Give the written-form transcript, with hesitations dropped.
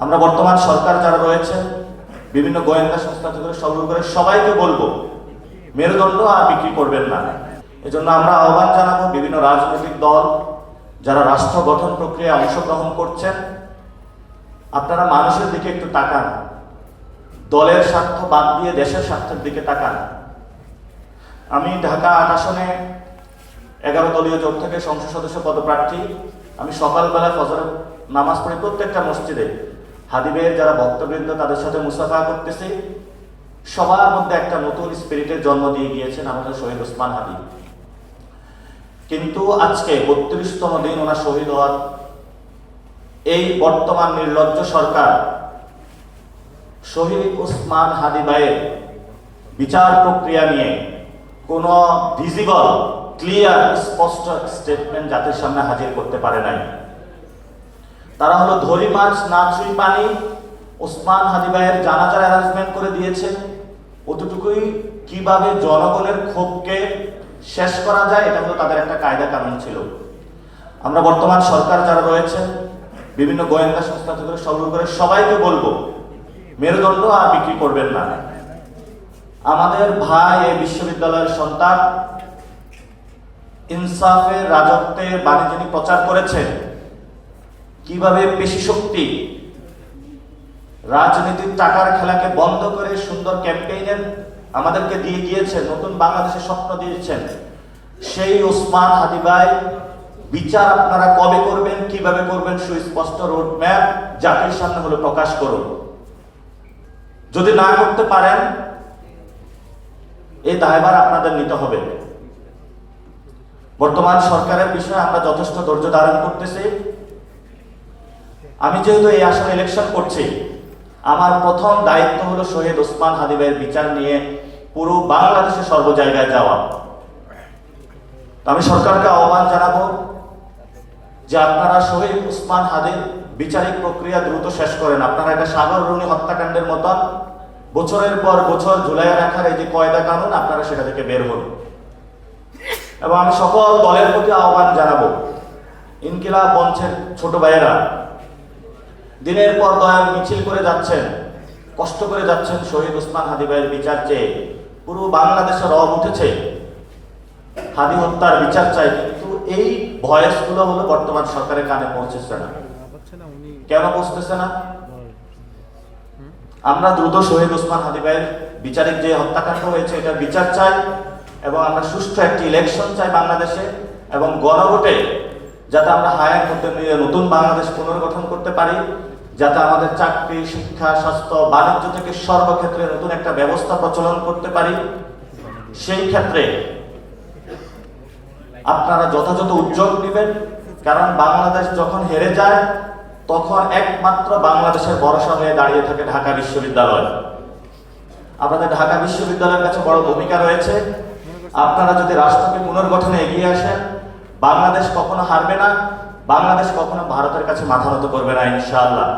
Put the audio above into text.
আমরা বর্তমান সরকার যারা রয়েছে, বিভিন্ন গোয়েন্দা সংস্থা থেকে শুরু করে সবাইকে বলবো মেরুদণ্ড আর বিক্রি করবেন না। এজন্য আমরা আহ্বান জানাবো বিভিন্ন রাজনৈতিক দল যারা রাষ্ট্র গঠন প্রক্রিয়ায় অংশগ্রহণ করছেন, আপনারা মানুষের দিকে একটু তাকান, দলের স্বার্থ বাদ দিয়ে দেশের স্বার্থের দিকে তাকান। আমি ঢাকা ৮ আসনে 11 দলীয় জোট থেকে সংসদ সদস্য পদপ্রার্থী। আমি সকালবেলা ফজরের নামাজ পড়ে প্রত্যেকটা মসজিদে হাদিবের যারা ভক্তবৃন্দ তাদের সাথে মুসাফা করতেছি। সবার মধ্যে একটা নতুন স্পিরিটের জন্ম দিয়ে গিয়েছেন আমাদের শহীদ ওসমান হাদি। কিন্তু আজকে 32তম দিন ওনার শহীদ হওয়ার এই বর্তমান নির্লজ্জ সরকার শহীদ ওসমান হাদি ভাইয়ের বিচার প্রক্রিয়া নিয়ে কোনো ভিজিবল ক্লিয়ার স্পষ্ট স্টেটমেন্ট জাতির সামনে হাজির করতে পারে নাই। তারা হলো ধরি মাছ না ছুঁই পানি, ওসমান হাদি ভাইয়ের জানাজার অ্যারেঞ্জমেন্ট করে দিয়েছে। অতটুকুই কিভাবে জনগণের ক্ষোভকে শেষ করা যায় এটা হলো তাদের একটা কায়দা কানুন ছিল। আমরা বর্তমান সরকার যারা রয়েছে, বিভিন্ন গোয়েন্দা সংস্থা থেকে শুরু করে সবাইকে বলবো মেরুদণ্ড আর বিক্রি করবেন না। আমাদের ভাই এই বিশ্ববিদ্যালয়ের সন্তান ইনসাফের রাজত্বের বাণী যিনি প্রচার করেছেন, কিভাবে পেশি শক্তি রাজনীতির টাকার খেলাকে বন্ধ করে সুন্দর ক্যাম্পেইনের আমাদেরকে দিয়ে গিয়েছেন, নতুন বাংলাদেশের স্বপ্ন দিয়েছেন, সেই ওসমান হাদি ভাই বিচার আপনারা কবে করবেন, কিভাবে করবেন সুস্পষ্ট রোড ম্যাপ জাতির সামনে হলো প্রকাশ করুন। যদি না করতে পারেন এই দায়ভার আপনাদের নিতে হবে। বর্তমান সরকারের বিষয়ে আমরা যথেষ্ট ধৈর্য ধারণ করতেছি। আমি যেহেতু এই আসনে ইলেকশন করছি, আমার প্রথম দায়িত্ব হলো শহীদ ওসমান হাদি ভাইয়ের বিচার নিয়ে পুরো বাংলাদেশে সর্ব জায়গায় যাওয়া। আমি সরকারকে আহ্বান জানাবো যে আপনারা শহীদ ওসমান হাদির বিচারিক প্রক্রিয়া দ্রুত শেষ করেন। আপনারা এটা সাগর রুনি হত্যাকাণ্ডের মতন বছরের পর বছর ঝুলাইয়া রাখার এই যে কয়দা কানুন, আপনারা সেটা থেকে বের হন। এবং আমি সকল দলের প্রতি আহ্বান জানাবো, ইনকিলাব মঞ্চের ছোট ভাইয়েরা দিনের পর দয়াল মিছিল করে যাচ্ছেন, কষ্ট করে যাচ্ছেন শহীদ ওসমান হাদি ভাইয়ের বিচার চেয়ে। পুরো বাংলাদেশে রব উঠেছে হাদি হত্যার বিচার চাই, কিন্তু এই ভয়েসগুলো হলো বর্তমান সরকারের কানে পৌঁছেছে না। কেন পৌঁছতেছে না? আমরা দ্রুত শহীদ ওসমান হাদি ভাইয়ের বিচারিক যে হত্যাকাণ্ড হয়েছে এটা বিচার চাই, এবং আমরা সুষ্ঠু একটি ইলেকশন চাই বাংলাদেশে, এবং গণভোটে যাতে আমরা হায়ার করতে নিয়ে নতুন বাংলাদেশ পুনর্গঠন করতে পারি, যাতে আমাদের চাকরি, শিক্ষা, স্বাস্থ্য, বাণিজ্য থেকে সর্বক্ষেত্রে নতুন একটা ব্যবস্থা প্রচলন করতে পারি। সেই ক্ষেত্রে আপনারা যথাযথ উদ্যোগ নেবেন, কারণ বাংলাদেশ যখন হেরে যায় তখন একমাত্র বাংলাদেশের ভরসা হয়ে দাঁড়িয়ে থাকে ঢাকা বিশ্ববিদ্যালয়। আপনাদের ঢাকা বিশ্ববিদ্যালয়ের কাছে বড় ভূমিকা রয়েছে। আপনারা যদি রাষ্ট্রকে পুনর্গঠনে এগিয়ে আসেন, বাংলাদেশ কখনো হারবে না, বাংলাদেশ কখনো ভারতের কাছে মাথা নত করবে না ইনশাআল্লাহ।